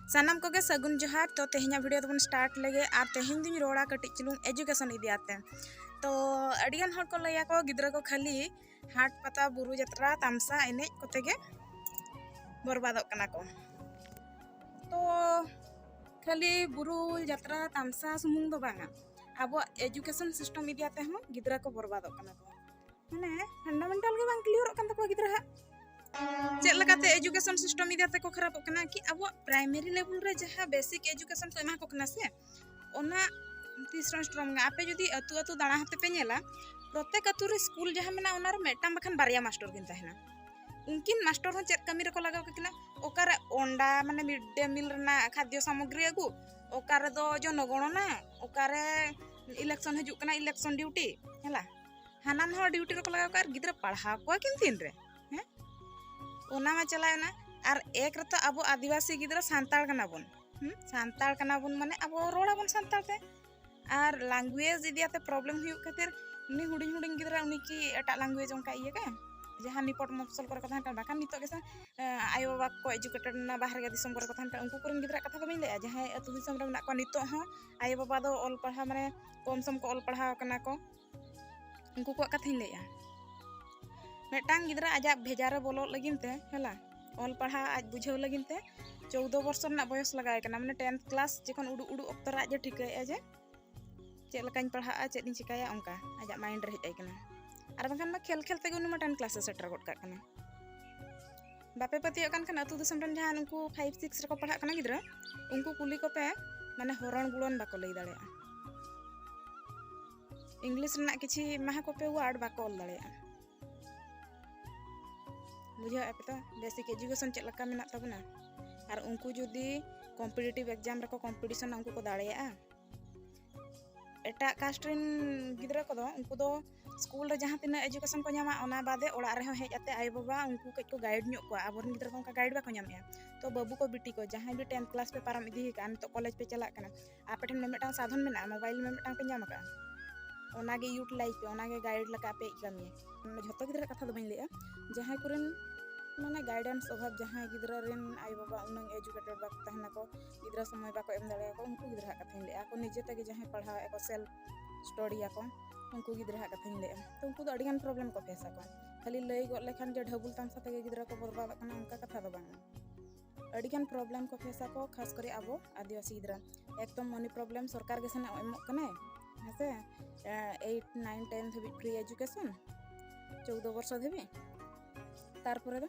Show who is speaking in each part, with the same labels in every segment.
Speaker 1: सानाम को सगुन जोहार। तो तेहना वीडियो तो स्टार्ट लगे और तेहन दिन रोड़ा कटी चुलूंग एजुकेशन इदियाते। तो अड़ियान हर को लैया को गिद्रा को खाली हाट पता बुरु जत्रा तामसा एनेज कोते गे बर्बादोग कना को। तो खाली बुरु जत्रा तामसा सुमुंग दो बांगा अब एजुकेशन सिस्टम इदियाते हम गिद्रा को बर्बादोग कना को। माने फंडामेंटल के बांग क्लियर कन तको गिद्रा चेक लगाते एजुकेशन सिस्टम इदियाते को खराब कना कि अब प्राइमरी लेवल रे जहां बेसिक एजुकेशन को एमा को कना से ओना तीसरा स्ट्रॉन्ग आपे जदी अतु अतु दाणा हते पे नेला प्रत्येक अतु रे स्कूल जहां मेना ओना रे मेटाम बखन बारिया मास्टर किन तहना उनकिन मास्टर हो चेक कमी रे को लगाव किना ओकारे ओंडा माने मिड डे मील रना खाद्य सामग्री अगु ओकारे दो जनगणना ओकारे इलेक्शन हजु कना इलेक्शन ड्यूटी हला हानान हो ड्यूटी रे को लगाव कर गिद्रा पढ़ा को किन तीन रे ओना मा चलायना और एक रे तो अब आदिवासी गिद्रा सांताल कना बन सांताल कना बन माने अब रोड़ा बन सांताल ते और लैंग्वेज इदियाते प्रॉब्लम हुयु खातिर उनी हुडिंग हुडिंग गिद्रा उनी की एटा लैंग्वेज ओंका इये के जहां निपट मफसल करे कथा हन बाकान नितो गेसा आयो बाबा को एजुकेटेड ना बाहर गे दिसम करे कथा हन उनको करन गिद्रा कथा को बिन ले जहां अतु दिसम रे ना को नितो ह आयो बाबा दो ऑल पढ़ा माने कम सम को ऑल पढ़ा कना को उनको को कथा ले मेटांग गिद्रा आजा भेजा रे बोलो लगिन ते हला ऑल पढ़ा आज बुझाव लगिन ते 14 वर्ष ना बयस लगाय कना माने 10th क्लास जखन उडु उडु अक्तर आज ठिकाय जे चेक लकाኝ पढ़ा चेक दिन चिकाया उनका आजा माइंड रे हेज कना और बखन मा खेल खेल ते उनी मा 10 क्लास सेटर गट का कना बापे पति कान खान अतु दिसम रन जहां उनको 5 6 रे को पढ़ा कना गिद्रा उनको कुली को पे माने हरण गुणन बाको लई दाड़े इंग्लिश रना किछि महा को पे वर्ड बाको ऑल दाड़े बुझा आप तो बेसिक एजुकेशन चेक लका मेना तबना और उनको जुदी कॉम्पिटिटिव एग्जाम रको कंपटीशन उनको को दाड़ेया एटा कास्ट रेन गिद्रा को दो उनको दो स्कूल रे जहां तिना एजुकेशन को न्यामा ओना बादे ओड़ा रे हेज आते आय बाबा उनको कज को गाइड न्यो को आबोरन गिद्रा को गाइड बा को न्यामया तो बाबू को बिटी को जहां भी 10th क्लास पे पारम इदी कान तो कॉलेज पे चला कना आपठन में मेटा साधन मेना मोबाइल में मेटा पे न्याम का ओनागे यूटिलाइज पे ओनागे गाइड लका पे कमी झतो गिद्रा कथा दो बइन लेया जहां कुरन माने गाइडेंस अभाव जहां गिद्रा रेन आय बाबा उन एजुकेटेड बा तहना को गिद्रा समय बा को एम दाड़े को उनको गिद्रा कथा ले को निजे तक जहां पढ़ा एको सेल्फ स्टडी को उनको गिद्रा कथा ले तो उनको तो अडिगन प्रॉब्लम को फेसा को खाली लई गो लेखन जे ढबुल ताम साथे गिद्रा को बर्बाद कना उनका कथा दो बांग अडिगन प्रॉब्लम को फेसा को खास करे आबो आदिवासी गिद्रा एक तो मनी प्रॉब्लम सरकार के सना एमक कने हसे 8 9 10 धबि फ्री एजुकेशन 14 वर्ष धबि तार परे दो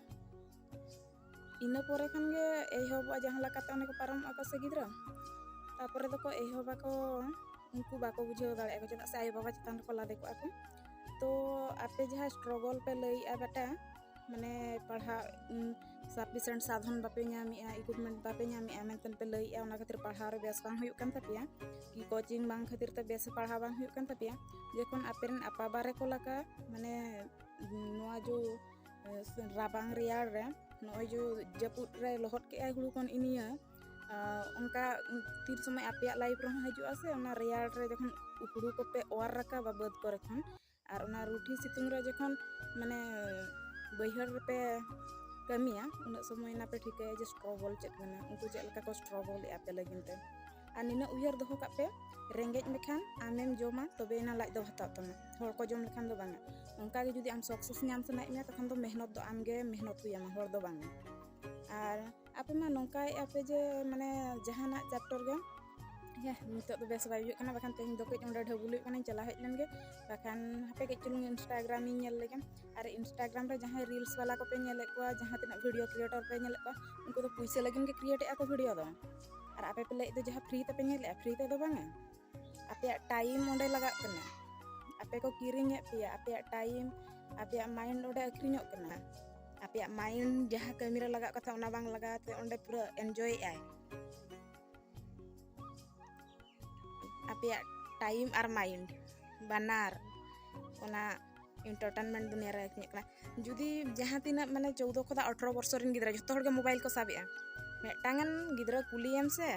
Speaker 1: इना परे खान गे एहबा जहां लकाते ओने को पारम आको से गिद्रा तापर दो को एहबा को उनको बाको बुझाव दाड़े को चदा से आय बाबा चितान को लादे को आको तो आपे जहां स्ट्रगल पे लई आ बेटा माने पढ़ा सफिशिएंट साधन बापे न्यामिया इक्विपमेंट बापे न्यामिया मेंतन पे लई आ ओना खातिर पढ़ा रे बेस बांग हुयु कान तपिया कि कोचिंग बांग खातिर ते बेस पढ़ा बांग हुयु कान तपिया जेखन आपेरन आपा बारे को लका माने नोआ जो राबांग रियार रे नोय जो जपुत रे लहट के आय हुडु कोन इनिया उनका तीर समय आपे लाइफ रे हजु आसे ओना रियार रे जखन हुडु को पे ओर रका बाबद करे खन और ओना रूठी सितुंग रे जखन माने बैहर पे कमिया उन समय ना पे ठीक है जे स्ट्रगल चेक कना उनको जे लका को स्ट्रगल आपे लगिनते आ निना उयर दोहो का पे रेंगेज मेखान आमेम जोमा तबे ना लाज दो हता तमा हर को जम लेखान दो बांगा उनका के जुदी आम सक्सेस नाम सनाय मे तखन दो मेहनत दो आमगे मेहनत हुयामा हर दो बांगा और आपे मा नोंकाय आपे जे माने जहाना चैप्टर गे या नितो दो बेस बाय कना बखान तेन दो कई ओंडा ढबुल कना चला हेज लेनगे बखान हापे के चलुंग इंस्टाग्राम इन नेल लेगे और इंस्टाग्राम रे जहां रील्स वाला को पे नेले को जहां तना वीडियो क्रिएटर पे नेले को उनको तो पैसे लगिन के क्रिएट आ को वीडियो दो और आपे पे ले दो जहां फ्री ते पे नेले फ्री ते दो बांगा आपे टाइम ओंडे लगा कना आपे को किरिंग पे आपे टाइम आपे माइंड ओंडे अखरिñो कना आपे माइंड जहां कैमरा लगा कथा ओना बांग लगा ते ओंडे पूरा एंजॉय आय आपे टाइम और माइंड बनार ओना एंटरटेनमेंट दुनिया रे कना जुदी जहां तिना माने 14 खदा 18 वर्ष रिन गिद्रा जतो हर के मोबाइल को साबेआ मेटांगन गिद्रा कुलियम से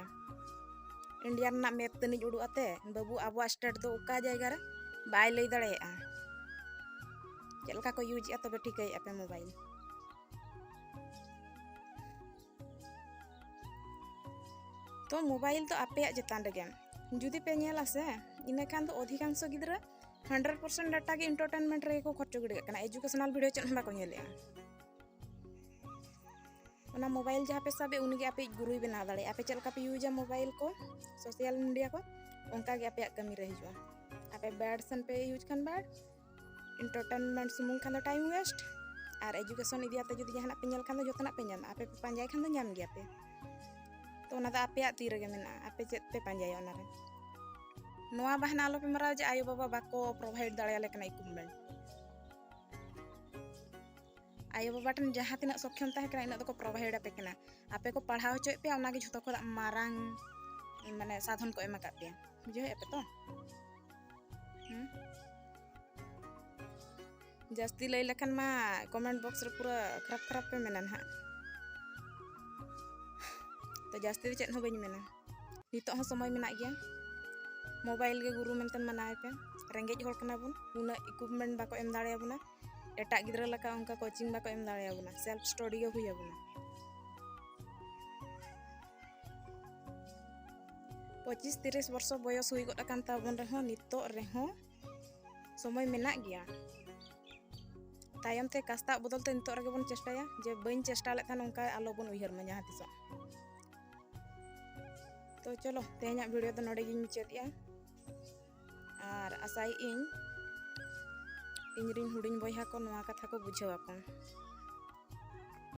Speaker 1: इंडिया ना मैप तनिज उडु आते बाबू आबो स्टेट दो ओका जायगा रे बाय लई दाड़ेया चलका को यूज या तबे ठीक है आपे मोबाइल तो मोबाइल तो आपे चेतान रेगे जुदी पे नेला से इना खान तो अधिकांश गिद्रा 100% डाटा के एंटरटेनमेंट रे को खर्च गिड़ी करना एजुकेशनल वीडियो चेन बाको नेले ओना मोबाइल जहाँ पे सबे उनगे आपे गुरुई बना दाड़े आपे चलका पे यूजा मोबाइल को सोशल मीडिया को उनका के आपे कमी रह हिजुआ आपे बैड सन पे यूज खान बैड एंटरटेनमेंट सुमुंग खान टाइम वेस्ट और एजुकेशन इदियाते जुदी जहाना पे नेल खान दो जोतना पे नाम आपे पांजाय खान दो नाम गया पे तो ओना दा आपे ती रेगे मेना आपे चेत पे पांजाय ओना रे नोआ बहाना आलो पे मराव जे आयो बाबा बाको प्रोवाइड दाड़े लेकना इक्विपमेंट आयो बाबा टन जहाँ तिना सक्षम ताहे कना इना दको प्रोवाइड आपे कना आपे को पढ़ाव होचो पे ओना गे झुतो को मारांग माने साधन को एमा का पे बुझे आपे तो जास्ती लई लखन मा कमेंट बॉक्स रे पूरा खराब खराब पे मेना हा तो जास्ती चेत हो बई मेना नितो हो समय मेना गया मोबाइल के गुरु मेनतन मनाए पे रेंगेज होर कना बुन उना इक्विपमेंट बाको एम दाड़े बुना एटा गिद्रा लका उनका कोचिंग बाको एम दाड़े बुना सेल्फ स्टडी के हुई बुना 25-30 वर्ष बयस हुई गड कान ताबन रहो नितो रहो समय मेना गया तायम ते कास्ता बदल ते नितो रगे बन चेष्टाया जे बइन चेष्टा लेखान उनका आलो बन उइहर में जहां तिसो तो चलो तेहना वीडियो तो नोडे गिन मुचादिया और आसाई इन रिन हुडिन बयहा को नोआ कथा को बुझावा को